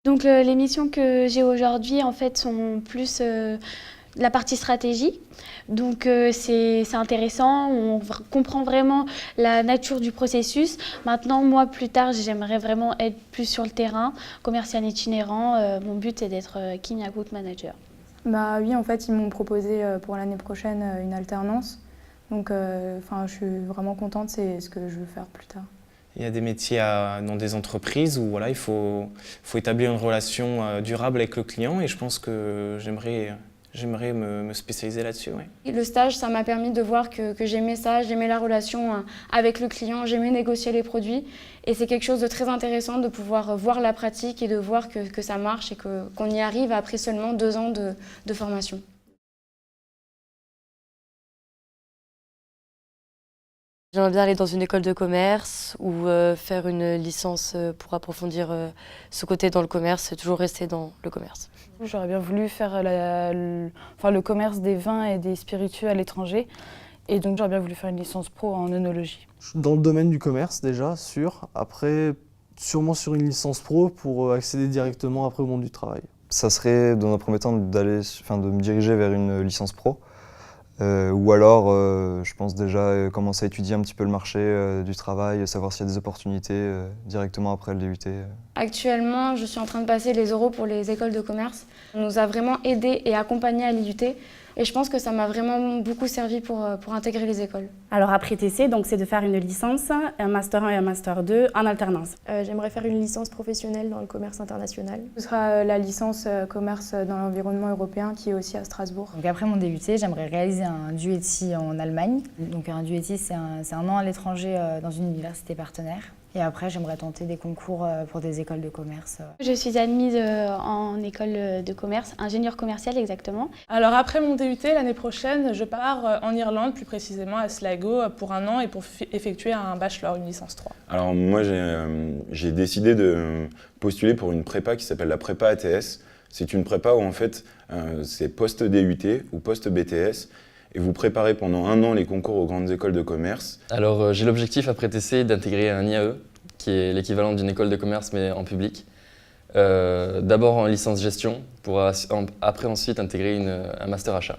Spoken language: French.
Donc les missions que j'ai aujourd'hui en fait sont plus la partie stratégie. Donc c'est intéressant, on comprend vraiment la nature du processus. Maintenant moi plus tard j'aimerais vraiment être plus sur le terrain, commercial itinérant. Mon but c'est d'être Key Account Manager. Bah oui, en fait ils m'ont proposé pour l'année prochaine une alternance. Donc je suis vraiment contente, c'est ce que je veux faire plus tard. Il y a des métiers dans des entreprises où voilà, il faut établir une relation durable avec le client et je pense que j'aimerais me spécialiser là-dessus. Ouais. Le stage, ça m'a permis de voir que j'aimais ça, j'aimais la relation avec le client, j'aimais négocier les produits. Et c'est quelque chose de très intéressant de pouvoir voir la pratique et de voir que ça marche et qu'on y arrive après seulement 2 ans de formation. J'aimerais bien aller dans une école de commerce ou faire une licence pour approfondir ce côté dans le commerce et toujours rester dans le commerce. J'aurais bien voulu faire le commerce des vins et des spiritueux à l'étranger et donc j'aurais bien voulu faire une licence pro en œnologie. Dans le domaine du commerce déjà, après sûrement sur une licence pro pour accéder directement après au monde du travail. Ça serait dans un premier temps de me diriger vers une licence pro. Ou alors, je pense déjà commencer à étudier un petit peu le marché du travail, savoir s'il y a des opportunités directement après le DUT. Actuellement, je suis en train de passer les oraux pour les écoles de commerce. On nous a vraiment aidés et accompagnés à l'IUT. Et je pense que ça m'a vraiment beaucoup servi pour intégrer les écoles. Alors après TC, donc c'est de faire une licence, un Master 1 et un Master 2 en alternance. J'aimerais faire une licence professionnelle dans le commerce international. Ce sera la licence commerce dans l'environnement européen qui est aussi à Strasbourg. Donc après mon DUT, j'aimerais réaliser un DUETI en Allemagne. Donc un DUETI, c'est un an à l'étranger dans une université partenaire. Et après, j'aimerais tenter des concours pour des écoles de commerce. Je suis admise en école de commerce, ingénieur commercial exactement. Alors après mon DUT, l'année prochaine, je pars en Irlande, plus précisément à Sligo, pour 1 an et pour effectuer un bachelor, une licence 3. Alors moi, j'ai décidé de postuler pour une prépa qui s'appelle la prépa ATS. C'est une prépa où en fait, c'est post-DUT ou post-BTS. Et vous préparez pendant 1 an les concours aux grandes écoles de commerce. Alors j'ai l'objectif après TC d'intégrer un IAE, qui est l'équivalent d'une école de commerce mais en public. D'abord en licence gestion, pour après ensuite intégrer un master achat.